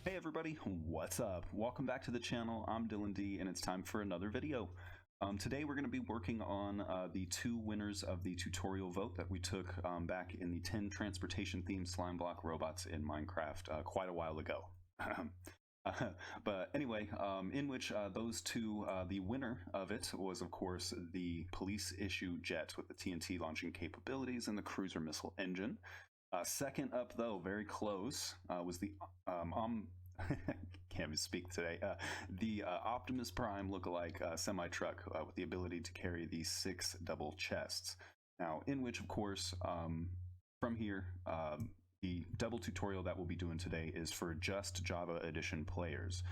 Hey everybody, what's up? Welcome back to the channel. I'm Dylan D and it's time for another video. Today we're going to be working on the two winners of the tutorial vote that we took back in the 10 transportation themed slime block robots in Minecraft quite a while ago. But anyway, in which those two, the winner of it was of course the police issue jet with the TNT launching capabilities and the cruiser missile engine. Second up, though, very close, was the can't even speak today. The Optimus Prime lookalike semi-truck with the ability to carry the 6 double chests. Now, in which, of course, from here, the double tutorial that we'll be doing today is for just Java Edition players.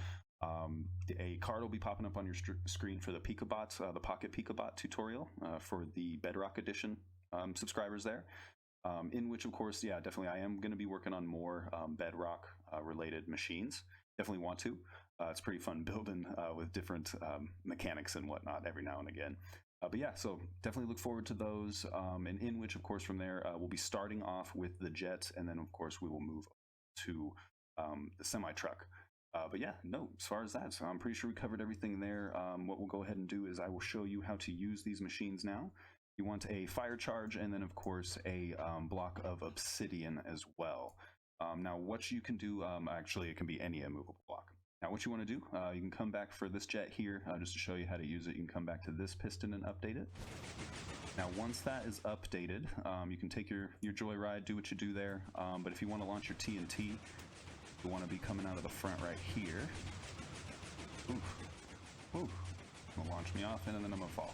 A card will be popping up on your screen for the PikaBot, the Pocket Pika-bot tutorial for the Bedrock Edition subscribers there. In which, of course, yeah, definitely I am going to be working on more Bedrock related machines. Definitely want to. It's pretty fun building with different mechanics and whatnot every now and again. But yeah, so definitely look forward to those. And in which, of course, from there, we'll be starting off with the jet. And then, of course, we will move to the semi-truck. But yeah, no, as far as that, so I'm pretty sure we covered everything there. What we'll go ahead and do is I will show you how to use these machines now. You want a fire charge and then, of course, a block of obsidian as well. Now, what you can do, actually, it can be any immovable block. Now, what you want to do, you can come back for this jet here, just to show you how to use it. You can come back to this piston and update it. Now, once that is updated, you can take your joyride, do what you do there. But if you want to launch your TNT, you want to be coming out of the front right here. Ooh. Ooh. It'll launch me off, and then I'm going to fall.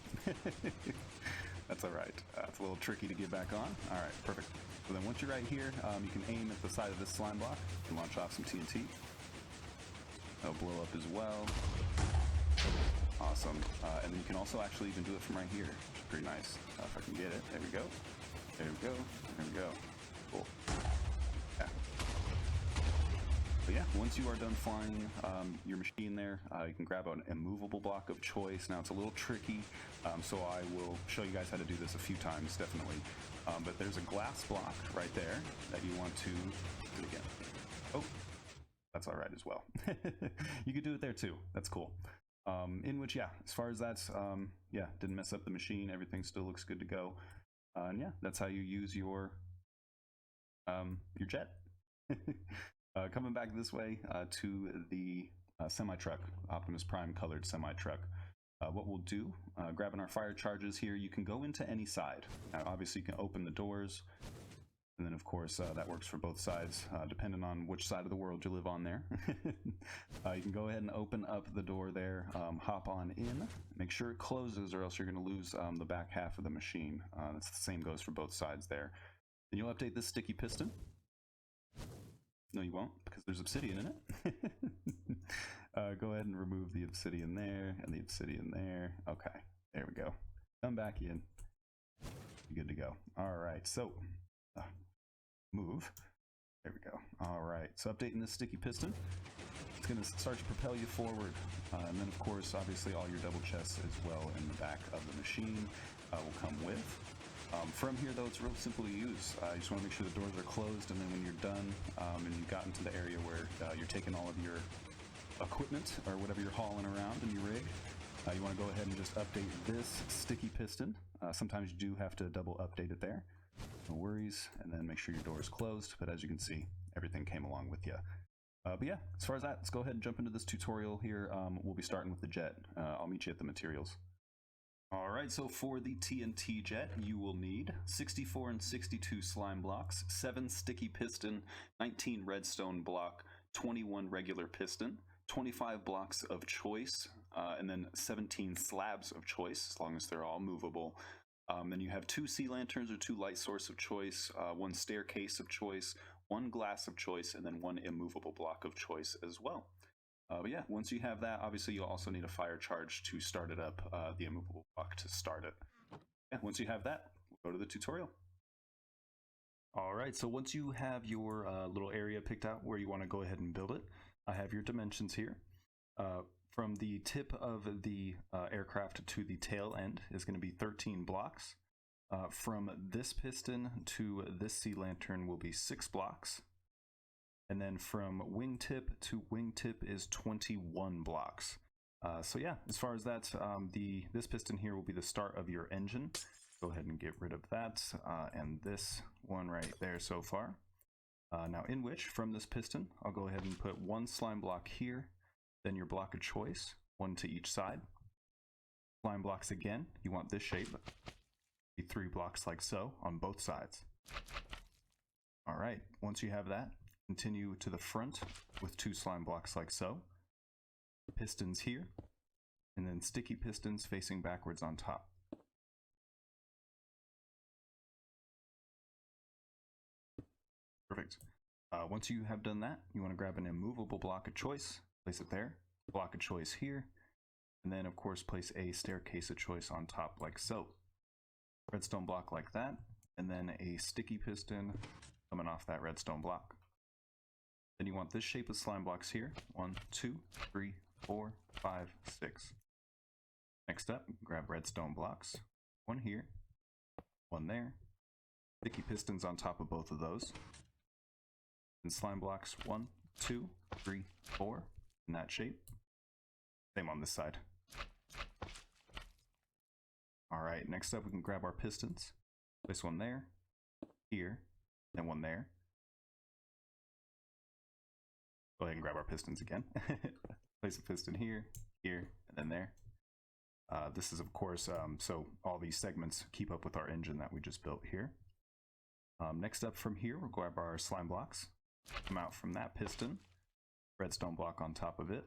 That's all right. It's a little tricky to get back on. All right, perfect. So then once you're right here, you can aim at the side of this slime block and launch off some TNT. It'll blow up as well. Awesome. And then you can also actually even do it from right here, which is pretty nice. If I can get it. There we go. There we go. There we go. Cool. Yeah. But yeah, once you are done flying your machine there, you can grab an immovable block of choice. Now, it's a little tricky, so I will show you guys how to do this a few times, definitely. But there's a glass block right there that you want to do again. Oh, that's all right as well. You could do it there too. That's cool. In which, yeah, as far as that's, yeah, didn't mess up the machine. Everything still looks good to go. And yeah, that's how you use your jet. Coming back this way to the semi-truck, Optimus Prime colored semi-truck. What we'll do, grabbing our fire charges here, you can go into any side. Now, obviously, you can open the doors, and then, of course, that works for both sides, depending on which side of the world you live on there. You can go ahead and open up the door there, hop on in, make sure it closes, or else you're going to lose the back half of the machine. That's the same goes for both sides there. Then you'll update this sticky piston. No, you won't, because there's obsidian in it. Go ahead and remove the obsidian there, and the obsidian there. Okay, there we go. Come back in. You're good to go. All right, so move. There we go. All right, so updating this sticky piston. It's going to start to propel you forward. And then, of course, obviously all your double chests as well in the back of the machine will come with. From here, though, it's real simple to use. You just want to make sure the doors are closed, and then when you're done and you've gotten to the area where you're taking all of your equipment or whatever you're hauling around in your rig, you want to go ahead and just update this sticky piston. Sometimes you do have to double update it there. No worries. And then make sure your door is closed. But as you can see, everything came along with you. But yeah, as far as that, let's go ahead and jump into this tutorial here. We'll be starting with the jet. I'll meet you at the materials. Alright, so for the TNT Jet, you will need 64 and 62 slime blocks, 7 sticky piston, 19 redstone block, 21 regular piston, 25 blocks of choice, and then 17 slabs of choice, as long as they're all movable. Then you have 2 sea lanterns or 2 light source of choice, 1 staircase of choice, 1 glass of choice, and then 1 immovable block of choice as well. But yeah, once you have that, obviously you'll also need a fire charge to start it up, the immovable block to start it. Yeah, once you have that, we'll go to the tutorial. All right, so once you have your little area picked out where you want to go ahead and build it, I have your dimensions here. From the tip of the aircraft to the tail end is going to be 13 blocks. From this piston to this sea lantern will be 6 blocks. And then from wingtip to wingtip is 21 blocks. So yeah, as far as that, this piston here will be the start of your engine. Go ahead and get rid of that, and this one right there so far. Now in which, from this piston, I'll go ahead and put one slime block here, then your block of choice, one to each side. Slime blocks again, you want this shape, be 3 blocks like so on both sides. Alright, once you have that, continue to the front with 2 slime blocks like so. Pistons here, and then sticky pistons facing backwards on top. Perfect. Once you have done that, you want to grab an immovable block of choice, place it there, block of choice here, and then of course place a staircase of choice on top like so. Redstone block like that, and then a sticky piston coming off that redstone block. Then you want this shape of slime blocks here, 1, 2, 3, 4, 5, 6. Next up, grab redstone blocks, one here, one there, sticky pistons on top of both of those. And slime blocks 1, 2, 3, 4 in that shape. Same on this side. Alright, next up we can grab our pistons. Place one there, here, and one there. Go ahead and grab our pistons again. Place a piston here, here, and then there. This is of course, so all these segments keep up with our engine that we just built here. Next up from here, we'll grab our slime blocks. Come out from that piston, redstone block on top of it,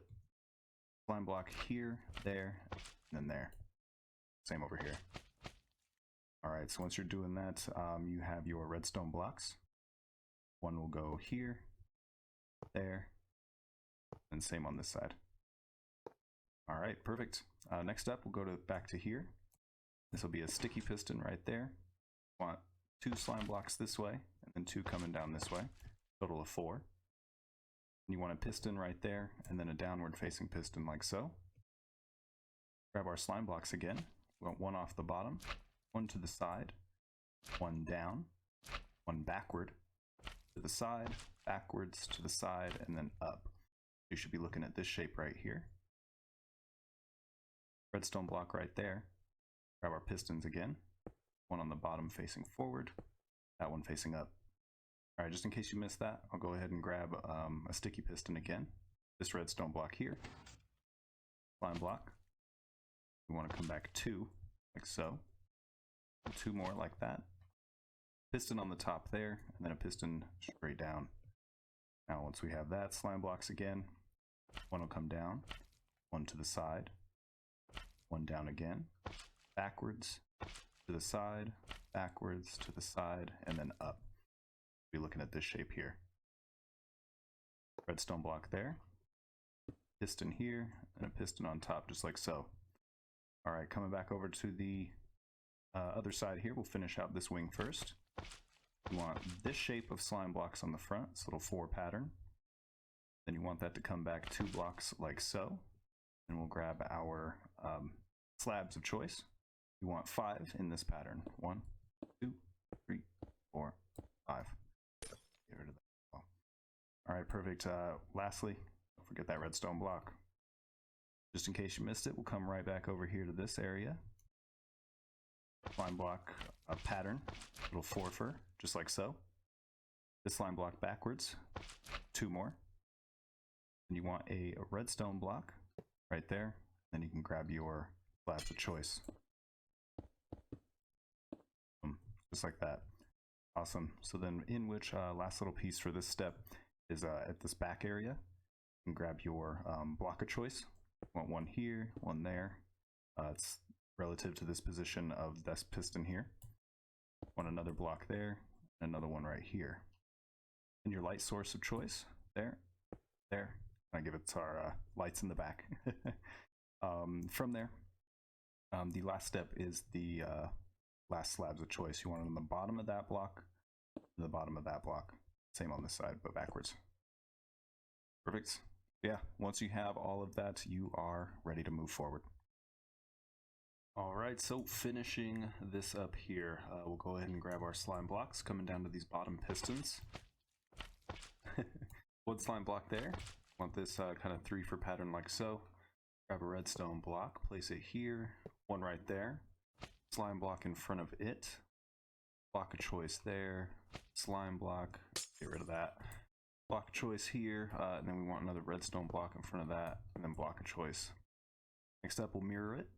slime block here, there, and then there. Same over here. Alright, so once you're doing that, you have your redstone blocks. One will go here, there, and same on this side. Alright, perfect. Next up, we'll go back to here. This will be a sticky piston right there. Want 2 slime blocks this way, and then 2 coming down this way. Total of 4. And you want a piston right there, and then a downward facing piston like so. Grab our slime blocks again. We want one off the bottom, one to the side, one down, one backward, to the side, backwards, to the side, and then up. You should be looking at this shape right here. Redstone block right there. Grab our pistons again. One on the bottom facing forward, that one facing up. Alright, just in case you missed that, I'll go ahead and grab a sticky piston again. This redstone block here. Slime block. We want to come back 2, like so. 2 more like that. Piston on the top there, and then a piston straight down. Now once we have that, slime blocks again. One will come down, one to the side, one down again, backwards, to the side, backwards, to the side, and then up. Be looking at this shape here. Redstone block there, piston here, and a piston on top, just like so. Alright, coming back over to the other side here, we'll finish out this wing first. You want this shape of slime blocks on the front, this little 4 pattern. Then you want that to come back 2 blocks like so. And we'll grab our slabs of choice. You want 5 in this pattern. 1, 2, 3, 4, 5. Get rid of that. Alright, perfect. Lastly, don't forget that redstone block. Just in case you missed it, we'll come right back over here to this area. Slime block pattern, little 4 fur, just like so. This slime block backwards, 2 more. And you want a redstone block right there. Then you can grab your slabs of choice. Just like that. Awesome. So then in which last little piece for this step is at this back area. You can grab your block of choice. Want one here, one there. It's relative to this position of this piston here. Want another block there, another one right here. And your light source of choice, there, there. I give it to our lights in the back. From there, the last step is the last slabs of choice. You want it on the bottom of that block, and the bottom of that block. Same on this side, but backwards. Perfect. Yeah, once you have all of that, you are ready to move forward. Alright, so finishing this up here, we'll go ahead and grab our slime blocks, coming down to these bottom pistons. Wood slime block there. Want this kind of 3 for pattern like so. Grab a redstone block, place it here, one right there. Slime block in front of it. Block of choice there. Slime block, get rid of that. Block of choice here, and then we want another redstone block in front of that, and then block of choice. Next up, we'll mirror it.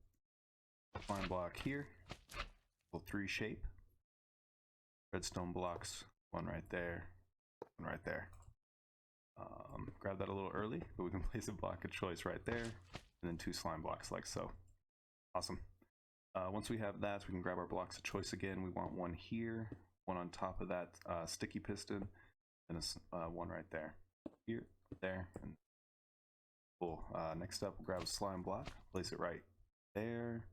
Slime block here. Little 3 shape. Redstone blocks, one right there, one right there. Grab that a little early, but we can place a block of choice right there, and then 2 slime blocks like so. Awesome. Once we have that, we can grab our blocks of choice again. We want one here, one on top of that sticky piston, and one right there. Here, there, and cool. Next up, we'll grab a slime block, place it right there.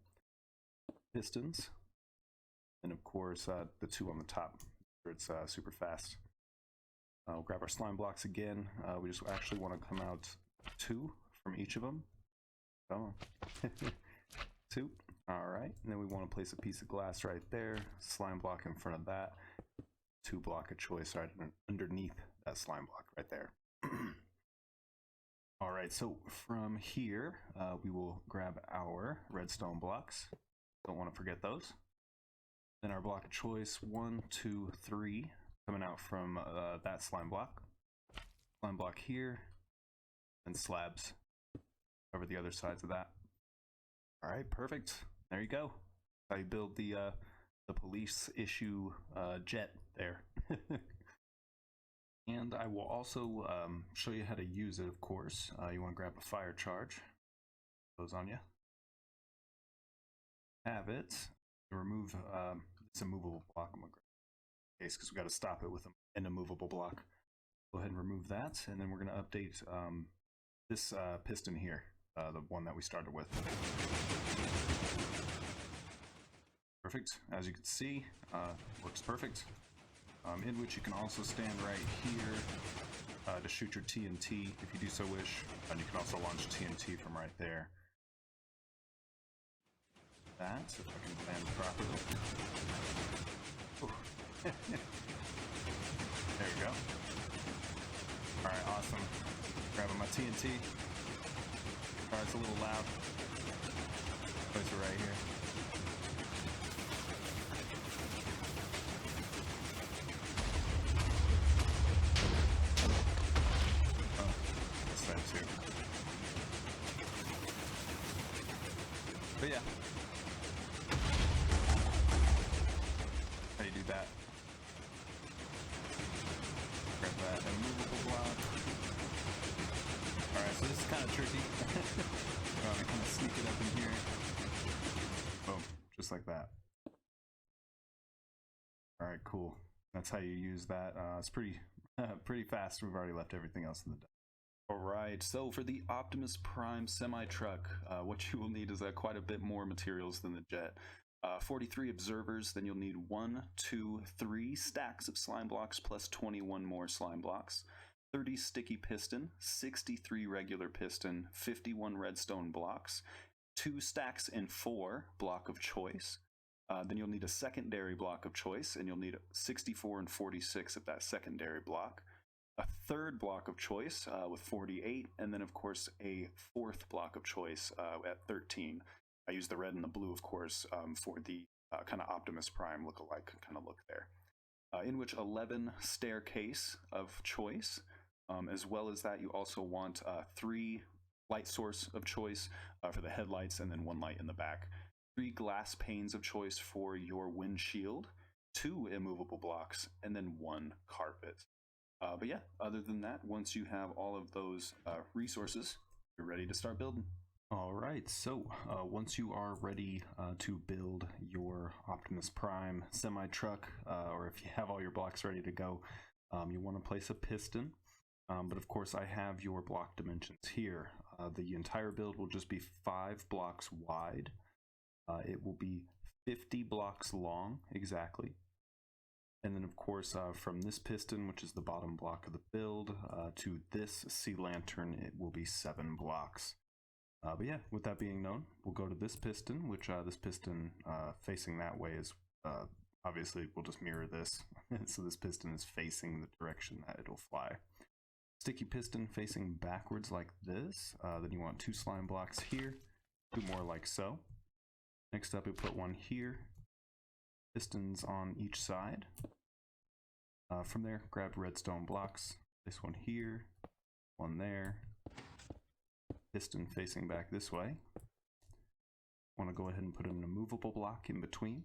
Pistons, and of course the 2 on the top. It's super fast. We'll grab our slime blocks again. We just actually want to come out 2 from each of them. Come on. 2. All right. And then we want to place a piece of glass right there. Slime block in front of that. 2 block of choice right underneath that slime block right there. All right. So from here, we will grab our redstone blocks. Don't want to forget those. Then our block of choice, 1, 2, 3. Coming out from that slime block. Slime block here, and slabs over the other sides of that. All right, perfect. There you go. How you build the police issue jet there. And I will also show you how to use it, of course. You want to grab a fire charge. Goes on you. Have it. Remove this immovable block. I'm gonna grab case because we got to stop it with an immovable block. Go ahead and remove that, and then we're going to update this piston here, the one that we started with. Perfect. As you can see, works perfect. In which you can also stand right here to shoot your TNT if you do so wish, and you can also launch TNT from right there. That, if I can land properly. There you go. Alright, awesome. Grabbing my TNT. Alright, it's a little loud. Place it right here. Oh, this side too. But yeah. How do you do that? Grab that immovable block. Alright, so this is kind of tricky. I'm gonna kind of sneak it up in here. Boom, just like that. Alright, cool. That's how you use that. It's pretty fast. We've already left everything else in the deck. Alright, so for the Optimus Prime semi-truck, what you will need is quite a bit more materials than the jet. 43 observers, then you'll need 1, 2, 3 stacks of slime blocks plus 21 more slime blocks. 30 sticky piston, 63 regular piston, 51 redstone blocks, 2 stacks and 4 block of choice. Then you'll need a secondary block of choice, and you'll need 64 and 46 of that secondary block. A third block of choice with 48, and then of course a 4th block of choice at 13. I use the red and the blue, of course, for the kind of Optimus Prime look-alike kind of look there. In which 11 staircase of choice, as well as that you also want 3 light source of choice for the headlights, and then 1 light in the back. 3 glass panes of choice for your windshield, 2 immovable blocks, and then 1 carpet. But yeah, other than that, once you have all of those resources, you're ready to start building. Alright, so once you are ready to build your Optimus Prime semi-truck, or if you have all your blocks ready to go, you want to place a piston. But of course I have your block dimensions here. The entire build will just be 5 blocks wide. It will be 50 blocks long, exactly. And then of course from this piston, which is the bottom block of the build, to this sea lantern, it will be 7 blocks. But yeah, with that being known, we'll go to this piston, which this piston facing that way is, obviously we'll just mirror this. So this piston is facing the direction that it'll fly. sticky piston facing backwards like this. Then you want 2 slime blocks here, 2 more like so. Next up, you put one here, pistons on each side. From there, grab redstone blocks, place one here, one there, piston facing back this way. Want to go ahead and put an immovable block in between.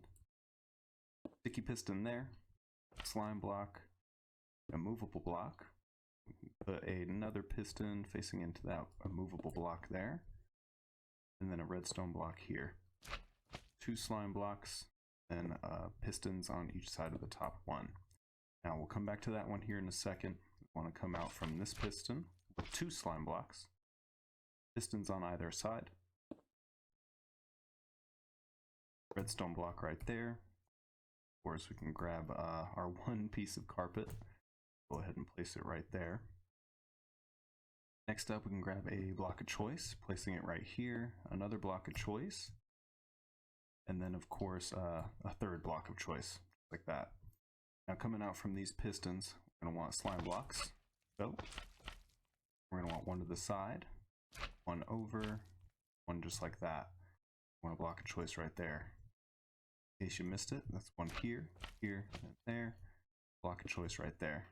Sticky piston there, slime block, immovable block. Put another piston facing into that immovable block there, and then a redstone block here. 2 slime blocks, and pistons on each side of the top one. Now we'll come back to that one here in a second. We want to come out from this piston with 2 slime blocks, pistons on either side, redstone block right there. Of course, we can grab our one piece of carpet. Go ahead and place it right there. Next up, we can grab a block of choice, placing it right here, another block of choice, and then of course a third block of choice, like that. Now coming out from these pistons, we're going to want slime blocks. So we're going to want one to the side, one over, one just like that. Want a block of choice right there. In case you missed it, that's one here, here, and there. Block of choice right there.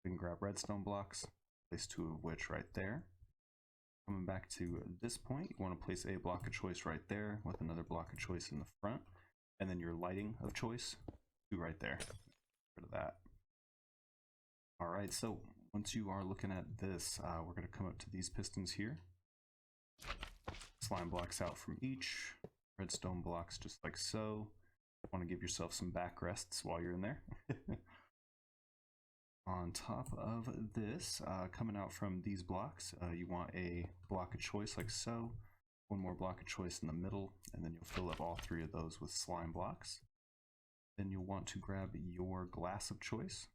We can grab redstone blocks, place 2 of which right there. Coming back to this point, you want to place a block of choice right there with another block of choice in the front, and then your lighting of choice, 2 right there. Get rid of that. Alright, so once you are looking at this, we're going to come up to these pistons here. Slime blocks out from each, redstone blocks just like so. Want to give yourself some back rests while you're in there. On top of this, coming out from these blocks, you want a block of choice like so, one more block of choice in the middle, and then you'll fill up all 3 of those with slime blocks. Then you'll want to grab your glass of choice.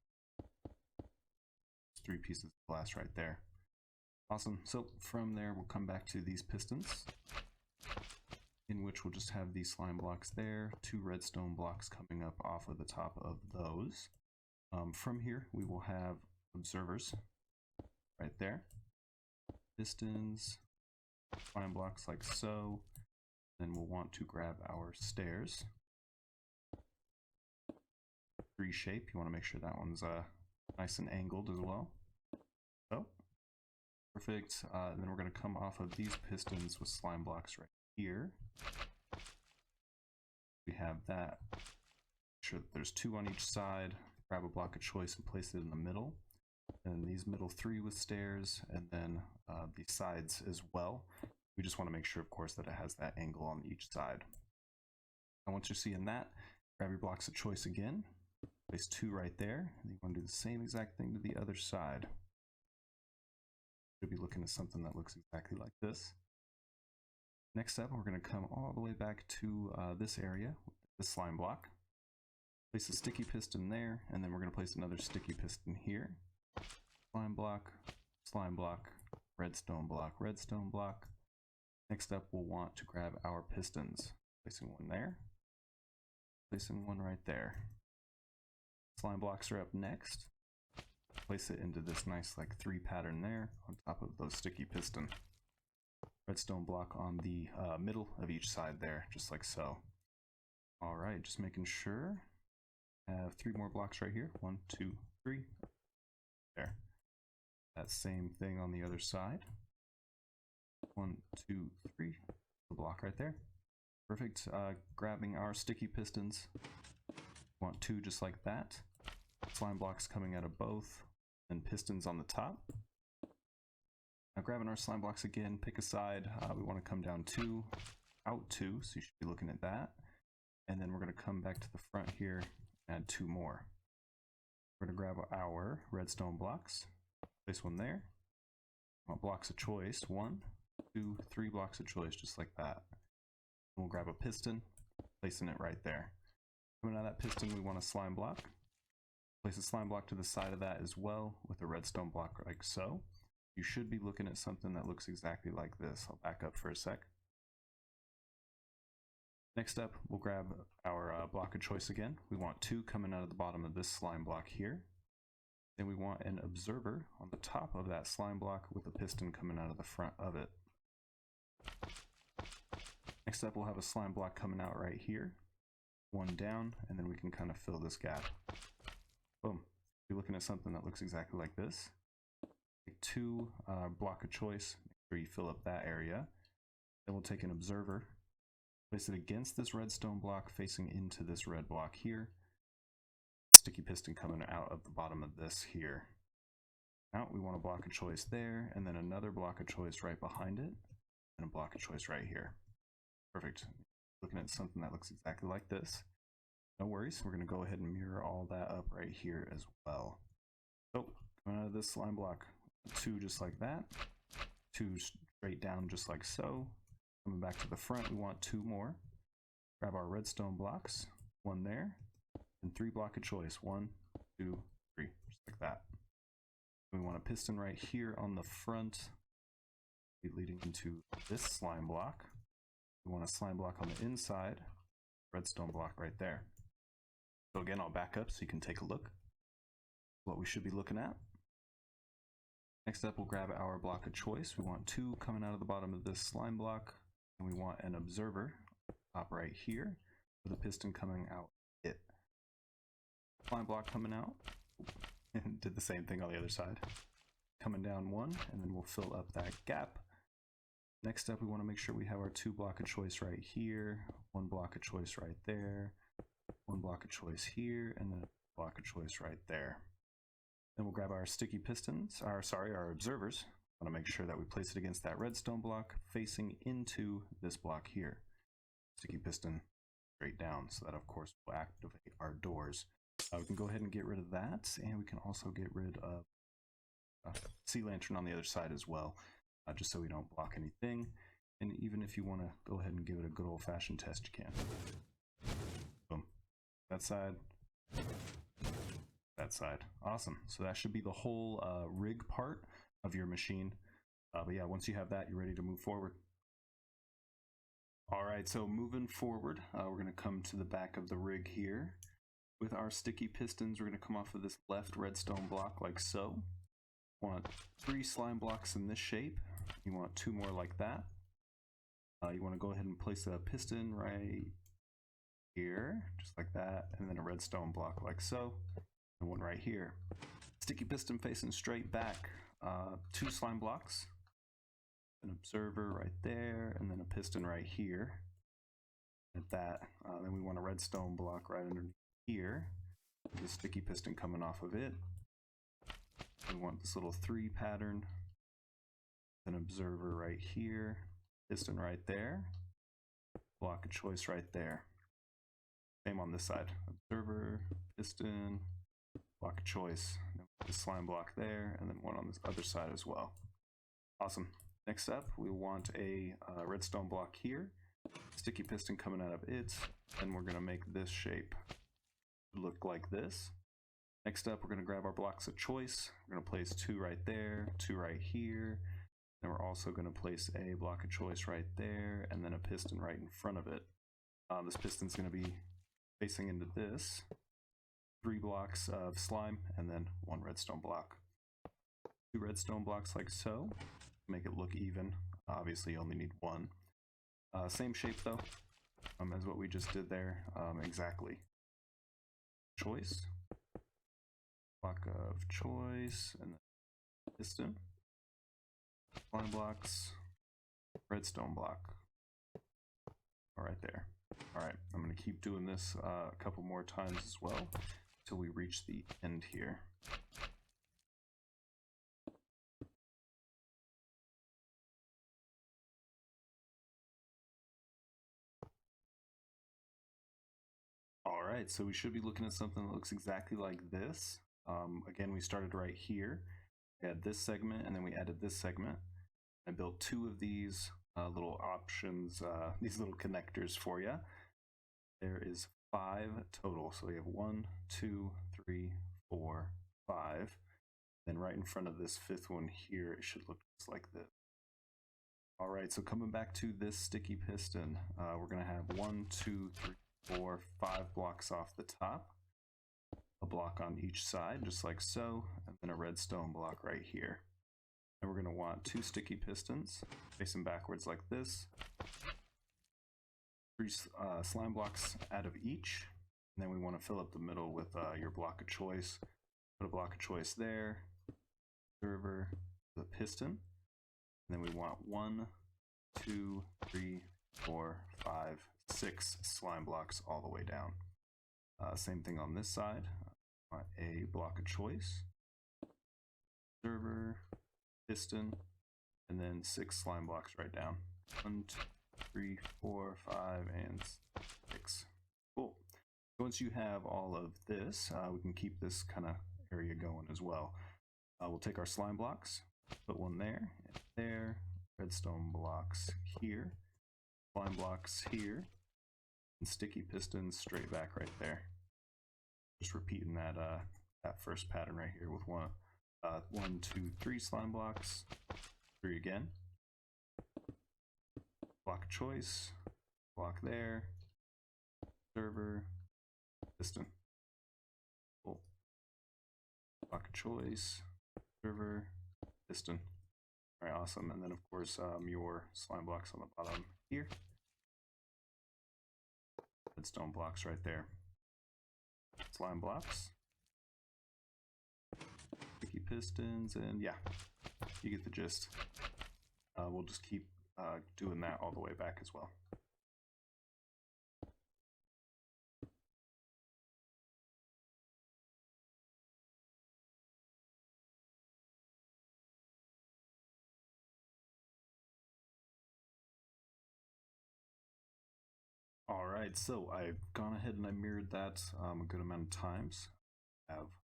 3 pieces of glass right there. Awesome. So from there, we'll come back to these pistons, in which we'll just have these slime blocks there, 2 redstone blocks coming up off of the top of those. From here, we will have observers right there, pistons, slime blocks like so. Then we'll want to grab our stairs. 3 shape, you want to make sure that one's nice and angled as well. So, perfect. Then we're going to come off of these pistons with slime blocks right here. We have that. Make sure that there's 2 on each side. Grab a block of choice and place it in the middle. And these middle 3 with stairs, and then the sides as well. We just want to make sure, of course, that it has that angle on each side. And once you're seeing that, grab your blocks of choice again. Place 2 right there. And you want to do the same exact thing to the other side. You'll be looking at something that looks exactly like this. Next up, we're going to come all the way back to this area, the slime block. Place a sticky piston there, and then we're going to place another sticky piston here. Slime block, redstone block, redstone block. Next up, we'll want to grab our pistons. Placing one there, placing one right there. Slime blocks are up next. Place it into this nice like 3 pattern there on top of those sticky piston. Redstone block on the middle of each side there, just like so. Alright, just making sure. Have 3 more blocks right here. 1, 2, 3. There. That same thing on the other side. 1, 2, 3. The block right there. Perfect. Grabbing our sticky pistons. Want 2 just like that. Slime blocks coming out of both. And pistons on the top. Now grabbing our slime blocks again, pick a side. We want to come down 2, out 2, so you should be looking at that. And then we're going to come back to the front here. Add 2 more. We're going to grab our redstone blocks, place one there. Blocks of choice, 1, 2, 3 blocks of choice, just like that. We'll grab a piston, placing it right there. Coming out of that piston, we want a slime block. Place a slime block to the side of that as well with a redstone block like so. You should be looking at something that looks exactly like this. I'll back up for a sec. Next up, we'll grab our block of choice again. We want 2 coming out of the bottom of this slime block here. Then we want an observer on the top of that slime block with a piston coming out of the front of it. Next up, we'll have a slime block coming out right here. One down, and then we can kind of fill this gap. Boom. You're looking at something that looks exactly like this. Take two block of choice, make sure you fill up that area. Then we'll take an observer, place it against this redstone block facing into this red block here. Sticky piston coming out of the bottom of this here. Now we want a block of choice there, and then another block of choice right behind it, and a block of choice right here. Perfect. Looking at something that looks exactly like this. No worries, we're going to go ahead and mirror all that up right here as well. So, coming out of this slime block, two just like that, two straight down just like so. Coming back to the front, we want two more. Grab our redstone blocks, one there, and three block of choice. 1, 2, 3, just like that. We want a piston right here on the front, leading into this slime block. We want a slime block on the inside, redstone block right there. So again, I'll back up so you can take a look at what we should be looking at. Next up, we'll grab our block of choice. We want two coming out of the bottom of this slime block, and we want an observer top right here with a piston coming out it. Slime block coming out, and did the same thing on the other side. Coming down one, and then we'll fill up that gap. Next up, we want to make sure we have our two block of choice right here, one block of choice right there, one block of choice here, and then a block of choice right there. Then we'll grab our sticky pistons, our observers. Want to make sure that we place it against that redstone block facing into this block here. Sticky piston straight down, so that of course will activate our doors. We can go ahead and get rid of that, and we can also get rid of sea lantern on the other side as well. Just so we don't block anything. And even if you want to go ahead and give it a good old-fashioned test, you can. Boom. That side. That side. Awesome. So that should be the whole rig part of your machine. But yeah, once you have that, you're ready to move forward. All right, so moving forward, we're going to come to the back of the rig here. With our sticky pistons, we're going to come off of this left redstone block like so. Want 3 slime blocks in this shape. You want 2 more like that. You want to go ahead and place a piston right here, just like that, and then a redstone block like so, and one right here. Sticky piston facing straight back. 2 slime blocks, an observer right there, and then a piston right here. At that, then we want a redstone block right underneath here. The sticky piston coming off of it. We want this little 3 pattern, an observer right here, piston right there, block of choice right there. Same on this side, observer, piston, block of choice, the slime block there, and then one on this other side as well. Awesome. Next up, we want a redstone block here, sticky piston coming out of it, and we're going to make this shape look like this. Next up, we're going to grab our blocks of choice. We're going to place 2 right there, 2 right here. Then we're also going to place a block of choice right there, and then a piston right in front of it. This piston's going to be facing into this. 3 blocks of slime, and then 1 redstone block. 2 redstone blocks like so. Make it look even. Obviously, you only need 1. Same shape though, as what we just did there. Exactly. Choice. Block of choice, and then piston. Slime blocks, redstone block. All right there. All right, I'm going to keep doing this a couple more times as well until we reach the end here. All right, so we should be looking at something that looks exactly like this. Again, we started right here. We had this segment, and then we added this segment. I built 2 of these little options, these little connectors for you. There is 5 total. So we have 1, 2, 3, 4, 5. Then right in front of this 5th one here, it should look just like this. All right, so coming back to this sticky piston, we're going to have 1, 2, 3, 4, 5 blocks off the top. A block on each side, just like so, and then a redstone block right here. And we're going to want 2 sticky pistons, facing backwards like this. 3 slime blocks out of each. And then we want to fill up the middle with your block of choice. Put a block of choice there. Server, the piston. And then we want 1, 2, 3, 4, 5, 6 slime blocks all the way down. Same thing on this side. A block of choice. Server, piston, and then 6 slime blocks right down. 1, 2, 3, 4, 5, and 6. Cool. Once you have all of this, we can keep this kind of area going as well. We'll take our slime blocks, put one there, and there, redstone blocks here, slime blocks here, and sticky pistons straight back right there. Just repeating that that first pattern right here with 1, 2, 3 slime blocks, 3 again, block of choice, block there, server, piston. Cool. Block of choice, server, piston. All right, awesome. And then of course your slime blocks on the bottom here. Redstone blocks right there. Slime blocks. Sticky pistons, and yeah, you get the gist. We'll just keep doing that all the way back as well. Alright, so I've gone ahead and I mirrored that a good amount of times.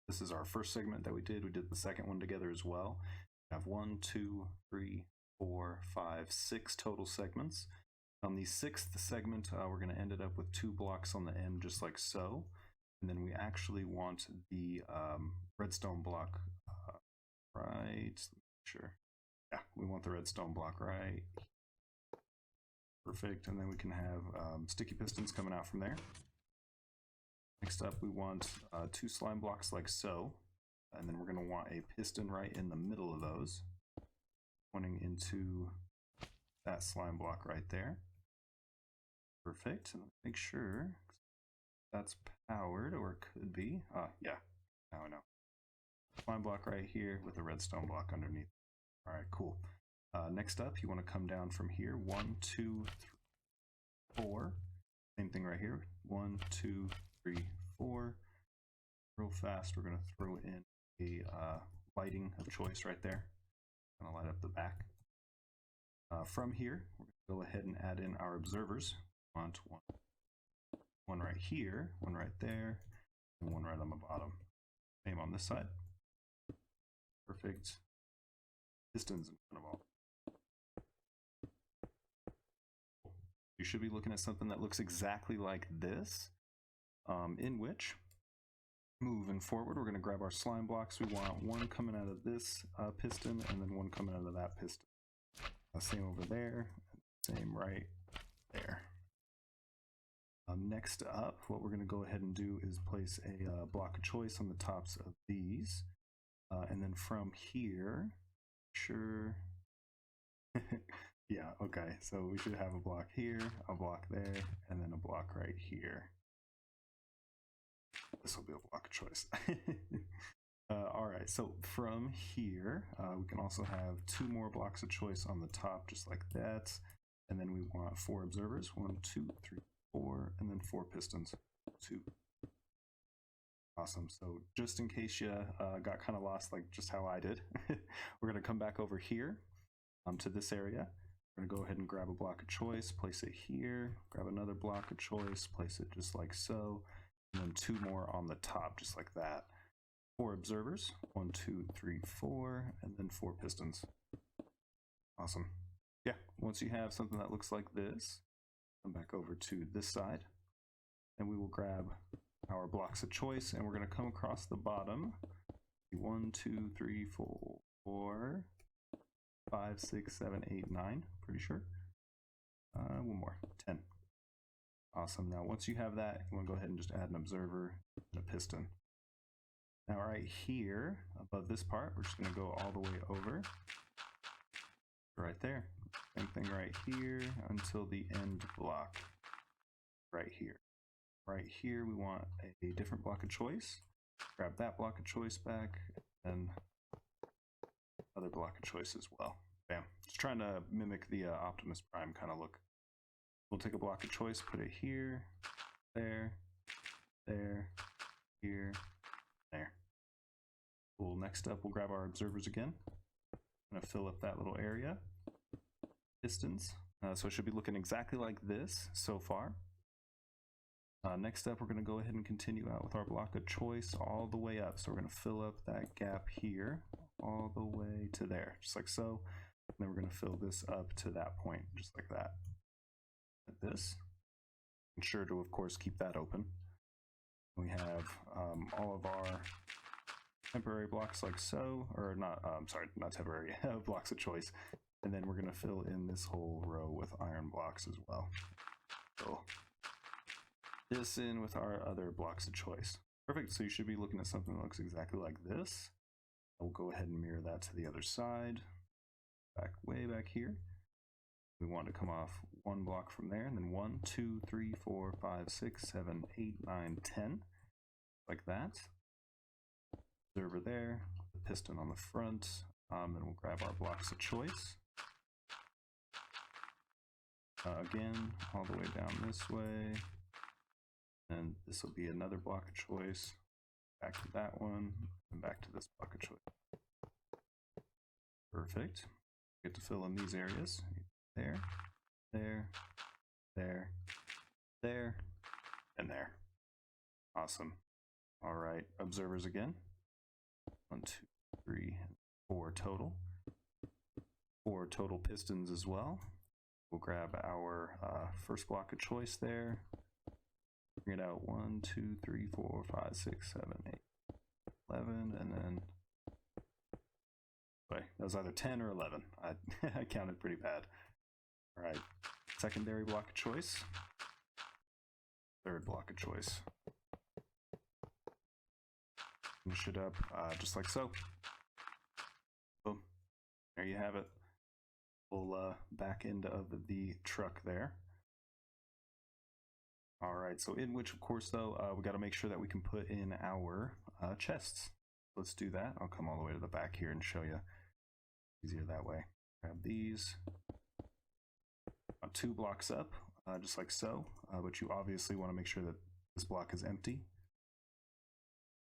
This is our first segment that we did. We did the second one together as well. We have 1, 2, 3, 4, 5, 6 total segments. On the 6th segment, we're going to end it up with 2 blocks on the end, just like so. And then we actually want the redstone block right. Sure. Yeah, we want the redstone block right. Perfect. And then we can have sticky pistons coming out from there. Next up, we want 2 slime blocks like so. And then we're going to want a piston right in the middle of those, pointing into that slime block right there. Perfect. And make sure that's powered, or it could be. Yeah, now I know. Slime block right here with a redstone block underneath. All right, cool. Next up, you want to come down from here. 1, 2, 3, 4. Same thing right here. 1, 2, 3, 4. Real fast, we're going to throw in a lighting of choice right there. Going to light up the back. From here, we're going to go ahead and add in our observers. We want one right here, one right there, and one right on the bottom. Same on this side. Perfect. Pistons in front of all. You should be looking at something that looks exactly like this, in which, moving forward, we're going to grab our slime blocks. We want one coming out of this piston and then one coming out of that piston. Same over there, same right there. Next up, what we're going to go ahead and do is place a block of choice on the tops of these. And then from here, sure. Yeah, okay, so we should have a block here, a block there, and then a block right here. This will be a block of choice. All right, so from here, we can also have 2 more blocks of choice on the top, just like that. And then we want 4 observers, 1, 2, 3, 4, and then 4 pistons, 2. Awesome, so just in case you got kind of lost, like just how I did, we're gonna come back over here to this area. We're gonna go ahead and grab a block of choice, place it here, grab another block of choice, place it just like so, and then 2 more on the top, just like that. 4 observers, 1, 2, 3, 4, and then 4 pistons. Awesome. Yeah, once you have something that looks like this, come back over to this side, and we will grab our blocks of choice, and we're gonna come across the bottom. 1, 2, 3, 4, 5, 6, 7, 8, 9, pretty sure. One more, 10. Awesome. Now, once you have that, you want to go ahead and just add an observer and a piston. Now right here, above this part, we're just going to go all the way over. Right there. Same thing right here until the end block. Right here. Right here, we want a different block of choice. Grab that block of choice back, and other block of choice as well. Bam. Just trying to mimic the Optimus Prime kind of look. We'll take a block of choice, put it here, there, there, here, there. Cool. Next up, we'll grab our observers again. I'm gonna fill up that little area. Pistons. So it should be looking exactly like this so far. Next up, we're going to go ahead and continue out with our block of choice all the way up. So we're going to fill up that gap here all the way to there, just like so. And then we're going to fill this up to that point, just like that. Like this. Ensure to, of course, keep that open. We have all of our temporary blocks like so, or not, sorry, not temporary, blocks of choice. And then we're going to fill in this whole row with iron blocks as well. So this in with our other blocks of choice. Perfect, so you should be looking at something that looks exactly like this. We'll go ahead and mirror that to the other side. Way back here. We want to come off one block from there, and then 1, 2, 3, 4, 5, 6, 7, 8, 9, 10. Like that. Observer there, the piston on the front, and we'll grab our blocks of choice. Again, all the way down this way. And this will be another block of choice. Back to that one, and back to this block of choice. Perfect. Get to fill in these areas. There, there, there, there, and there. Awesome. All right, observers again. 1, 2, 3, 4 total. 4 total pistons as well. We'll grab our first block of choice there. Bring it out 1, 2, 3, 4, 5, 6, 7, 8, 11, and then. Wait, that was either 10 or 11. I counted pretty bad. All right, secondary block of choice. Third block of choice. Finish it up just like so. Boom. There you have it. Full back end of the truck there. All right, so in which, of course, though, we got to make sure that we can put in our chests. Let's do that. I'll come all the way to the back here and show you. Easier that way. Grab these. 2 blocks up, just like so. But you obviously want to make sure that this block is empty.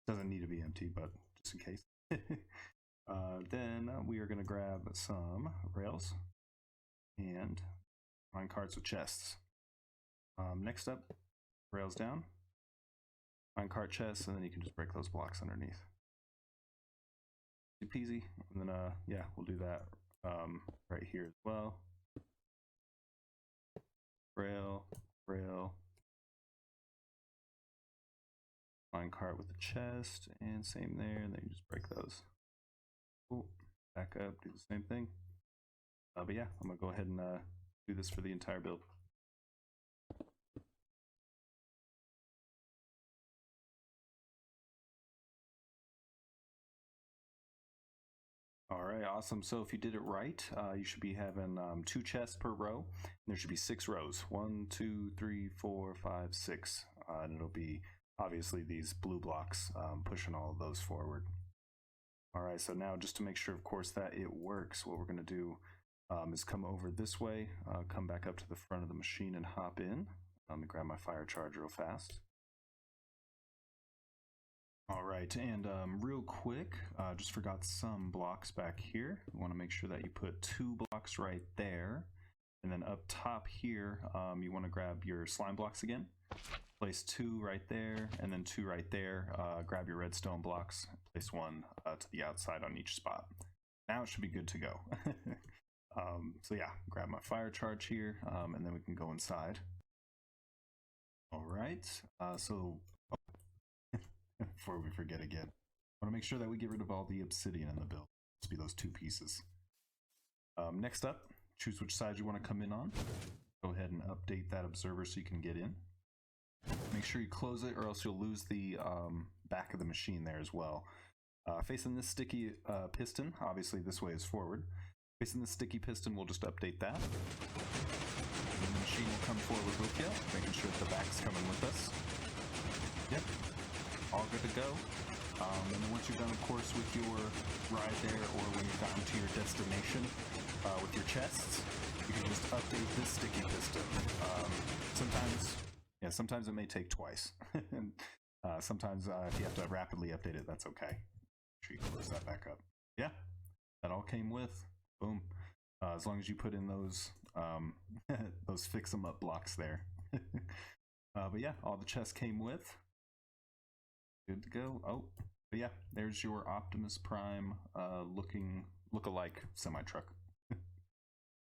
Doesn't need to be empty, but just in case. Then we are going to grab some rails and mine carts with chests. Next up, rails down, mine cart chests, and then you can just break those blocks underneath. Easy peasy. And then yeah, we'll do that right here as well. Rail, rail, mine cart with the chest, and same there, and then you just break those. Cool. Back up, do the same thing. But yeah, I'm gonna go ahead and do this for the entire build. All right, awesome. So if you did it right, you should be having 2 chests per row. And there should be 6 rows. 1, 2, 3, 4, 5, 6. And it'll be obviously these blue blocks pushing all of those forward. All right, so now just to make sure, of course, that it works, what we're going to do is come over this way, come back up to the front of the machine and hop in. Let me grab my fire charge real fast. All right, and real quick, just forgot some blocks back here. You want to make sure that you put 2 blocks right there. And then up top here, you want to grab your slime blocks again. Place 2 right there, and then 2 right there. Grab your redstone blocks, place 1 to the outside on each spot. Now it should be good to go. So yeah, grab my fire charge here, and then we can go inside. All right, so before we forget again, I want to make sure that we get rid of all the obsidian in the build. Just be those 2 pieces. Next up, choose which side you want to come in on. Go ahead and update that observer so you can get in. make sure you close it or else you'll lose the back of the machine there as well. Facing this sticky piston, obviously this way is forward. Facing the sticky piston, we'll just update that. And the machine will come forward with you, making sure that the back's coming with us. Yep, all good to go. And then once you're done, of course, with your ride there, or when you've gotten to your destination with your chests, you can just update this sticky piston. Sometimes it may take twice. And sometimes if you have to rapidly update it, that's okay. Make sure you close that back up. Yeah, that all came with. Boom. As long as you put in those those fix 'em up blocks there. But yeah, all the chests came with. Good to go. Oh, but yeah, there's your Optimus Prime look-alike semi-truck.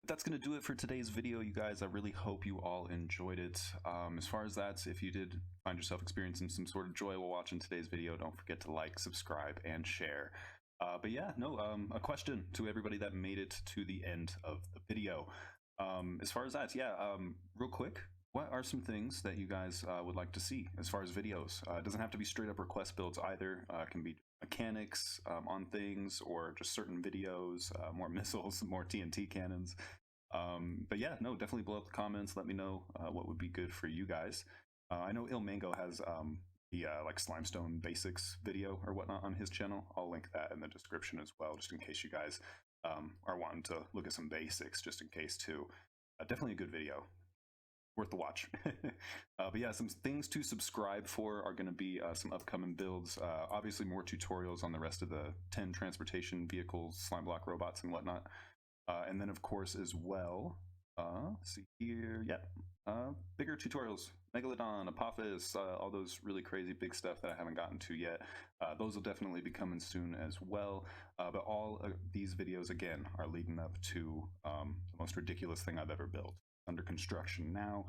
That's going to do it for today's video, you guys. I really hope you all enjoyed it. As far as that, if you did find yourself experiencing some sort of joy while watching today's video, don't forget to like, subscribe, and share. But yeah, no, a question to everybody that made it to the end of the video. As far as that, yeah, real quick, what are some things that you guys would like to see as far as videos? It doesn't have to be straight up request builds either. It can be mechanics on things, or just certain videos, more missiles, more TNT cannons. But yeah, no, definitely blow up the comments. Let me know what would be good for you guys. I know ilmango has the like Slimestone Basics video or whatnot on his channel. I'll link that in the description as well, just in case you guys are wanting to look at some basics, just in case too. Definitely a good video. Worth the watch. But yeah, some things to subscribe for are going to be some upcoming builds. Obviously more tutorials on the rest of the 10 transportation vehicles, slime block robots, and whatnot. And then of course as well, see here, yeah, bigger tutorials, Megalodon, Apophis, all those really crazy big stuff that I haven't gotten to yet. Those will definitely be coming soon as well. But all of these videos again are leading up to the most ridiculous thing I've ever built. Under construction now.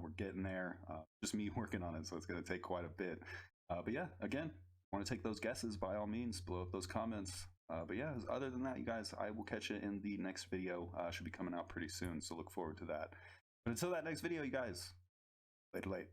We're getting there. Just me working on it, so it's going to take quite a bit. But yeah, again, want to take those guesses, by all means, blow up those comments. But yeah, other than that, you guys, I will catch you in the next video. Should be coming out pretty soon, so look forward to that. But until that next video, you guys, later.